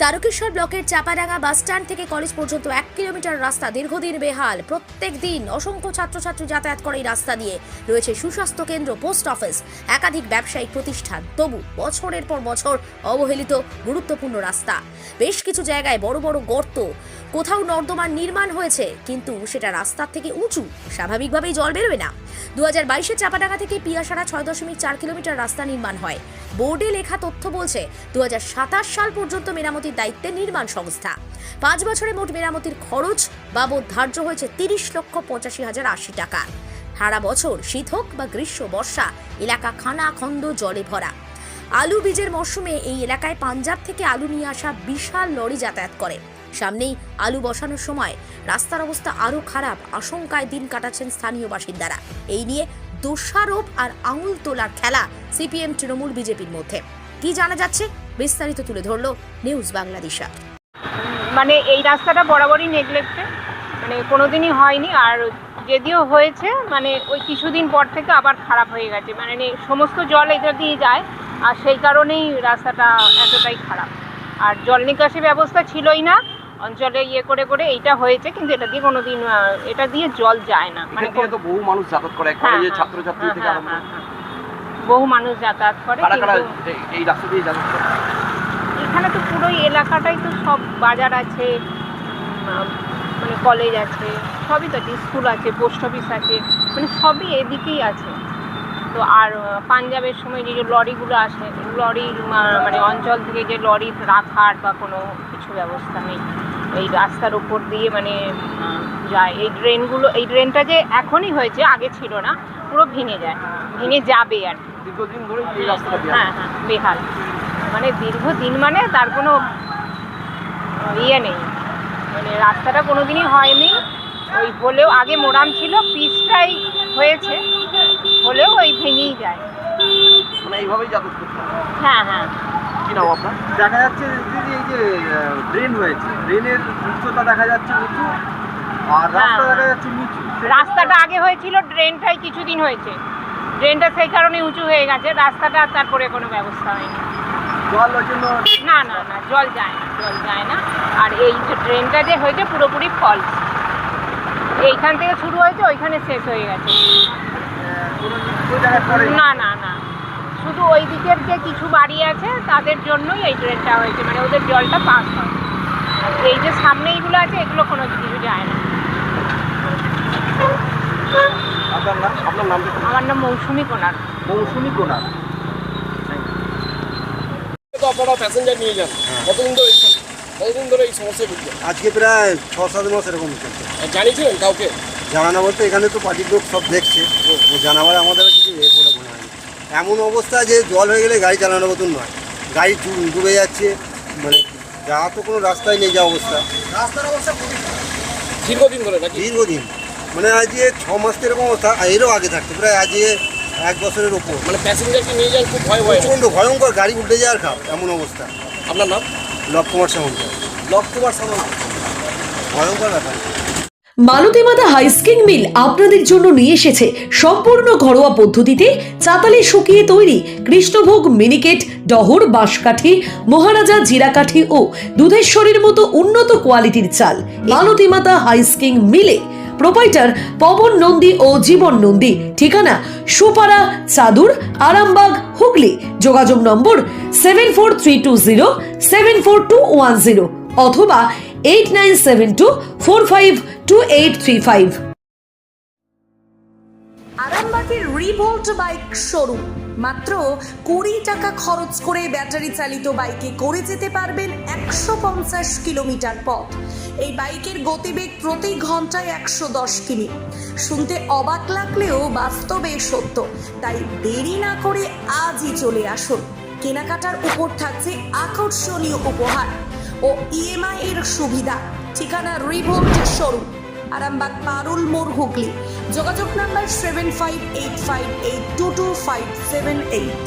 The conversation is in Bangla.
তারকেশ্বর ব্লকের চাপাডাঙ্গা বাস স্ট্যান্ড থেকে কলেজ পর্যন্ত 1 কিলোমিটার রাস্তা দীর্ঘদিন বেহাল। প্রত্যেক দিন অসংখ্য ছাত্রছাত্রী যাতায়াত করে এই রাস্তা দিয়ে। রয়েছে সুস্বাস্থ্য কেন্দ্র, পোস্ট অফিস, একাধিক ব্যবসায়িক প্রতিষ্ঠান। তবু বছরের পর বছর অবহেলিত গুরুত্বপূর্ণ রাস্তা। বেশ কিছু জায়গায় বড় বড় গর্ত, কোথাও নর্দমার নির্মাণ হয়েছে, কিন্তু সেটা রাস্তার থেকে উঁচু, স্বাভাবিকভাবেই জল বেরোবে না। 2022-এ চাপাডাঙ্গা থেকে পিয়াসারা 6.4 কিলোমিটার রাস্তা নির্মাণ হয়। বোর্ডে লেখা তথ্য বলছে 2027 সাল পর্যন্ত মেরামতির দায়িত্বে নির্মাণ সংস্থা। 5 বছরে মোট মেরামতির খরচ বাবদ ধার্য হয়েছে 30,85,080 টাকা। সারা বছর শীত হোক বা গ্রীষ্ম বর্ষা, এলাকা খানা খন্দ জলে ভরা। আলু বীজের মরশুমে এই এলাকায় পাঞ্জাব থেকে আলু নিয়ে আসা বিশাল লরি যাতায়াত করে। সামনেই আলু বসানোর সময় রাস্তার অবস্থা আরও খারাপ, আশঙ্কায় দিন কাটাচ্ছেন স্থানীয় বাসিন্দারা। এই নিয়ে দোষারোপ আর আঙুল তোলার খেলা সিপিএম, তৃণমূল, বিজেপির মধ্যে। কি জানা যাচ্ছে বিস্তারিত তুলে ধরলো নিউজ বাংলাদেশা। মানে এই রাস্তাটা বরাবরই নেগলেক্টেড, মানে কোনোদিনই হয়নি, আর যদিও হয়েছে মানে ওই কিছুদিন পর থেকে আবার খারাপ হয়ে গেছে। মানে সমস্ত জল এটা দিয়ে যায়, আর সেই কারণেই রাস্তাটা এতটাই খারাপ। আর জল নিকাশি ব্যবস্থা ছিলই না অঞ্চলে, করে করে এইটা হয়েছে, কিন্তু এটা দিয়ে কোনোদিন এটা দিয়ে জল যায় না। মানে তো বহু মানুষ যাতায়াত করে, কলেজের ছাত্রছাত্রী থেকে আরম্ভ করে বহু মানুষ যাতায়াত করে। এই রাস্তা দিয়ে যাতায়াত করে। এখানে তো পুরো এলাকাটাই তো সব বাজার আছে, মানে কলেজ আছে, সবই তো আছে, স্কুল আছে, পোস্ট অফিস আছে, মানে সবই এদিকেই আছে। তো আর পাঞ্জাবের সময় যে লরিগুলো আসে, লরির মানে অঞ্চল থেকে যে লরি রাখার বা কোনো কিছু ব্যবস্থা নেই। এই রাস্তার উপর দিয়ে মানে যায় এই ড্রেনগুলো। এই ড্রেনটা যে এখনই হয়েছে, আগে ছিল না, পুরো ভেঙে যায়, ভেঙে যাবে আর কি। দীর্ঘদিন ধরে এই রাস্তাটা বেহাল, মানে দীর্ঘদিন, মানে তার কোনো ইয়ে নেই, মানে রাস্তাটা কোনোদিনই হয়নি। ওই হলেও আগে মোরাম ছিল, পিচটাই হয়েছে, হলেও ওই ভেঙেই যায়, মানে এইভাবেই যাতায়াত করতে হয়। হ্যাঁ। কি নাম আপনার? দেখা যাচ্ছে দিদি এই যে ড্রেন হয়েছে, ড্রেনের উচ্চতা দেখা যাচ্ছে উঁচু, আর রাস্তা দেখা যাচ্ছে নিচু। রাস্তাটা আগে হয়েছিল, ড্রেনটাই কিছুদিন হয়েছে, ড্রেনটা সেই কারণে উঁচু হয়ে গেছে। রাস্তাটা তারপরে কোনো ব্যবস্থা হয়নি। জল ওই জন্য না, জল যায় না। আর এই যে ড্রেনটা যে হয়েছে পুরোপুরি ফলস, এইখান থেকে শুরু হয়েছে, ওইখানে শেষ হয়ে গেছে। না, শুধু ওই দিকের যে কিছু বাড়ি আছে তাদের জন্যই এই ড্রেনটা হয়েছে, মানে ওদের জলটা পাস হয়। এই যে সামনে এইগুলো আছে, এগুলো কোনো কিছু যায় না। আপনার নাম? আমার নাম মৌসুমী কোনার। তো আপনারা প্যাসেঞ্জার নিয়ে যান, কতদিন ধরে এই সমস্যায় ভুগছেন? আজকে প্রায় 6-7 মাস এরকম চলছে। জানিয়েছিলেন কাউকে? জানানো বলতে এখানে তো পার্টির লোক সব দেখছে, জানাবার আমাদের কিছু বলে মনে হয়নি। এমন অবস্থা যে জল হয়ে গেলে গাড়ি চালানোর মতন নয়, গাড়ি ডুবে যাচ্ছে, মানে যা তো কোনো রাস্তায় নেই, যা অবস্থা। রাস্তার অবস্থা খুবই দীর্ঘদিন ধরে নাকি? দীর্ঘদিন, মানে আজকে 6 মাস এরকম অবস্থা, এরও আগে থাকতে প্রায় আজকে 1 বছরের ওপর। মানে প্যাসেঞ্জারকে নিয়ে যান, খুব প্রচণ্ড ভয়ঙ্কর, গাড়ি উল্টে যাওয়ার খাপ এমন অবস্থা। আপনার নাম? লবকুমার সামন্ত। ভয়ঙ্কর ব্যাপার। মালতী মাতা হাইস্কিং মিল আপনাদের জন্য নিয়ে এসেছে সম্পূর্ণ ঘরোয়া পদ্ধতিতে চাতালে শুকিয়ে তৈরি কৃষ্ণভোগ, মিনিকেট, ডহর, বাঁশকাঠি, মহারাজা, জিরাকাঠি ও দুধেশ্বরীর মতো উন্নত কোয়ালিটির চাল। মালতী মাতা হাইস্কিং মিলে প্রোপাইটার পবন নন্দী ও জীবন নন্দী। ঠিকানা সুপারা, চাদুর, আরামবাগ, হুগলি। যোগাযোগ নম্বর 7432074210 অথবা 8972452835। আরামবাগের রিভোল্ট বাইক শোরুম। মাত্র 20 টাকা খরচ করে ব্যাটারি চালিত বাইকে করে যেতে পারবেন 150 কিলোমিটার পথ। এই বাইকের গতিবেগ প্রতি ঘন্টায় 110 কিমি। শুনতে অবাক লাগলেও বাস্তবে সত্য, তাই দেরি না করে আজই চলে আসুন। কেনাকাটার উপর থাকছে আকর্ষণীয় উপহার ও ইএমআই এর সুবিধা। ঠিকানা রিভোল্ট শোরুম, আরামবাগ, পারুল মোড়, হুগলি। যোগাযোগ নাম্বার 7585822578।